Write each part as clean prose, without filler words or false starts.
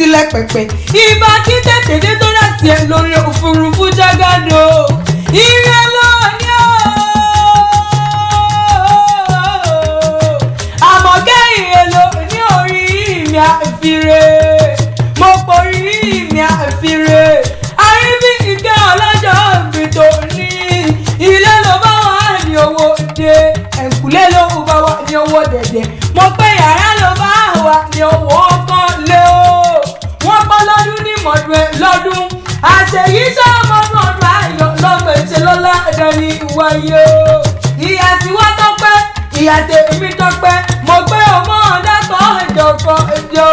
ilẹ̀ pẹ̀pẹ̀ ìbá kí tètè dé tó láti ẹ̀ lórí òfurufú jágàdo ire lóní o àmọ̀kẹ́ ire lóní orí mi àfire mo porí mi àfire àríbí ìkẹ́ ọlọ́jọ́ òbí tó ní ilé ló bá wà ní owó dé ẹ̀kúlé ló bá wà ní owó dẹ̀dẹ̀ mo pé yàrá ló bá wà ní owó kan lé o wọ́n pọ́ lọ́dún ní mọ̀dún ẹ̀ lọ́dún àṣeyí sọ́mọ́dún ọdún ayọ̀ lọ́gbẹ̀ ṣe lọ́lá ẹ̀dọ̀ ní wáyé o ìyá tí wọ́n tọ́pẹ́ ìyá tèmi tọ́pẹ́ mo gbé ọmọ ọ̀dàkọ̀ ìjọkọ̀ ìjọ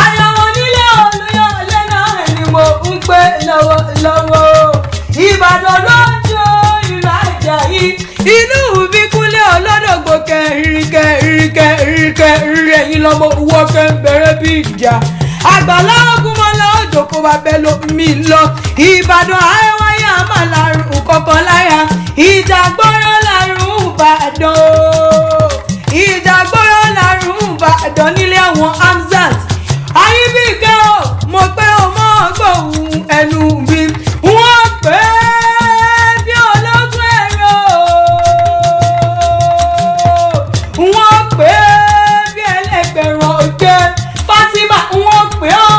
ayọ̀wọ̀ nílé olóyọ̀ lẹ́nà ni mo ń pè lọ́wọ́ Ìbàdàn lọ́jọ́ ìlú Àjàyí inú bí kúnlé ọlọ́dọ̀gbò kẹrin ẹ̀yìn lọ́mọ owó kẹ́ńbẹ̀rẹ̀ bí ìjà àgbàlá ogun mọ́lá òjò kó bá bẹ́ lómi lọ Ìbàdàn àìwáyà máa lárùn kọ̀ọ̀kan láyà ìjàgbọ́rọ̀ lárùn Ìbàdàn ìjàgbọ́rọ̀ lárùn Ìbàdàn nílé àwọn Hamzat àyíbíkẹ́ o mo pé o mọ́ gbòòhùn ẹnu mi wọ́n pé bí ológun ẹ̀rọ wọ́n pé bí ẹlẹ́gbẹ̀rún ọ̀jẹ̀ Fatima wọ́n pé ọ́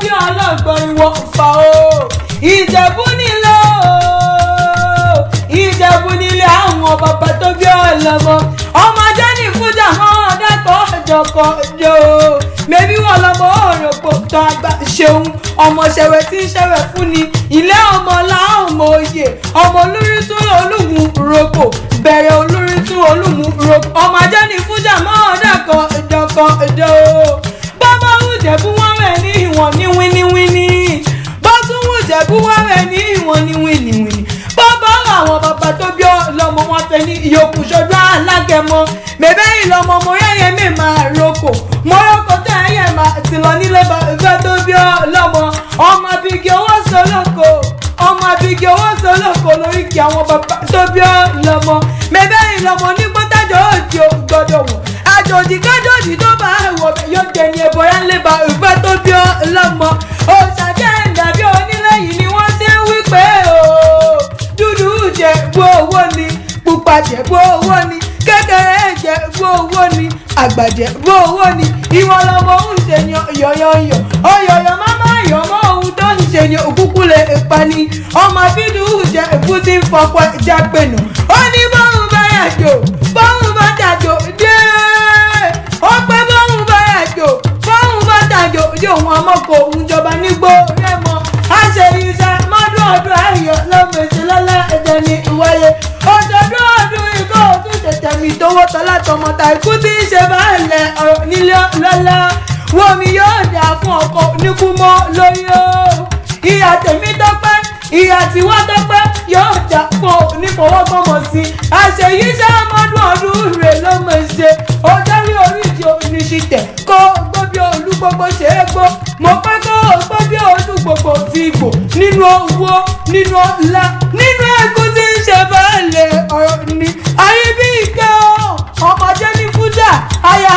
bí ọlọ́gbọ̀n ìwọ̀n fà ó Ìjẹ̀bú nílò Ìjẹ̀bú nílé àwọn bàbá tó bí ọlọ́mọ ọmọdé ní fújà hàn dàtọ̀ ọjọ́kọ̀ ọjọ́ mẹ́bí wọ́n lọ́mọ òròpó tó àgbà ṣeun ọmọ ṣẹ̀wẹ̀ tí ń ṣẹ̀wẹ̀ fún ni ilé ọmọ láwọn ọmọ òye ọmọ olórí tún olúmu roko bẹ̀rẹ̀ olórí tún olúmu roko ọmọdé ní fújà hàn dàtọ̀ ọjọ́kọ̀ ọjọ́ bàbá Ìjẹ̀bú wọ́n rẹ̀ ní ìwọ̀n ní wíníwíní bọ́tún Ìjẹ̀bú wọ́n rẹ̀ ní ìwọ̀n ní wíníwíní bàbá àwọn bàbá tó bí ọlọ́mọ wọn fẹ́ ní ìyókù ṣọdún alágẹmọ bèbè ìlọmọ mo yẹ́yẹ́ mi máa roko mo roko tẹ́ ẹ̀yẹ́ máa ti lọ nílé bàbá tó bí ọlọ́mọ ọmọ abigi owó sọlọ́kọ ọmọ abigi owó sọlọ́kọ lórí kí àwọn bàbá tó bí ọlọ́mọ bèbè ìlọmọ ní gbọ́dájọ́ òdì gbọ́dọ̀ wọ̀ àjòjì kájòjì tó bá wọ̀ yóò dẹni ẹ̀bọ̀rẹ́ ńlẹ̀ bàbá tó bí ọlọ́mọ òṣàjẹ́ ìdàbí onílé yìí ni wọ́n ti ń wí pé o dúdú Ìjẹ̀bú owó ni pupa Ìjẹ̀bú owó ni kékeré Ìjẹ̀bú owó ni àgbà Ìjẹ̀bú owó ni ìwọ lọmọ ń ṣe yọ̀yọ̀yọ̀ ọ̀yọ̀yọ̀ máma ìyọ̀mọ́ ohun tó ń ṣe ni òkúkú lè pa ni ọmọ bídú Ìjẹ̀bú ti ń fọpọ̀ ẹja pẹ̀nù ó ní bọ́run bá yàjò bọ́run bá tàjò dé ó pẹ́ bọ́run bá yàjò bọ́run bá tàjò dé òun ọmọkò òun jọba nígbó rẹ́mọ àṣeyíṣẹ́ mọ́dún ọdún ayọ̀ lọ́mọ̀ọ́sẹ̀ lọ́lá ẹ̀jẹ̀ ní ìwáyé ọ̀ṣọ́dún ọdún ikọ̀ òtún tẹ̀tẹ̀ mi tówó tọ́lá tọmọta ikú tí ń ṣe báyìí ọ̀rọ̀ nílé lọ́lá wo mi yóò dà fún ọkọ̀ oníkú mọ́ lórí o ìyá tèmi tọ́pẹ́ ìyá tiwa tọ́pẹ́ yóò dà fún onífọwọ́gbọ́mọ̀ sí àṣeyíṣẹ́ mọ́dún ọdún rẹ̀ lọ́mọ̀ọ́sẹ̀ ọjọ́rí oríṣi oníṣìtẹ̀ kó gbóbi olú gbogbo ṣe é gbó mo pẹ́ kó gbóbi olú gbogbo ti gbò nínú owó nínú ọlá nínú ẹ̀kú tí ń ṣe báyìí ọ̀rọ̀ ni àyíbíkẹ́ ọmọdé ní fújà àyà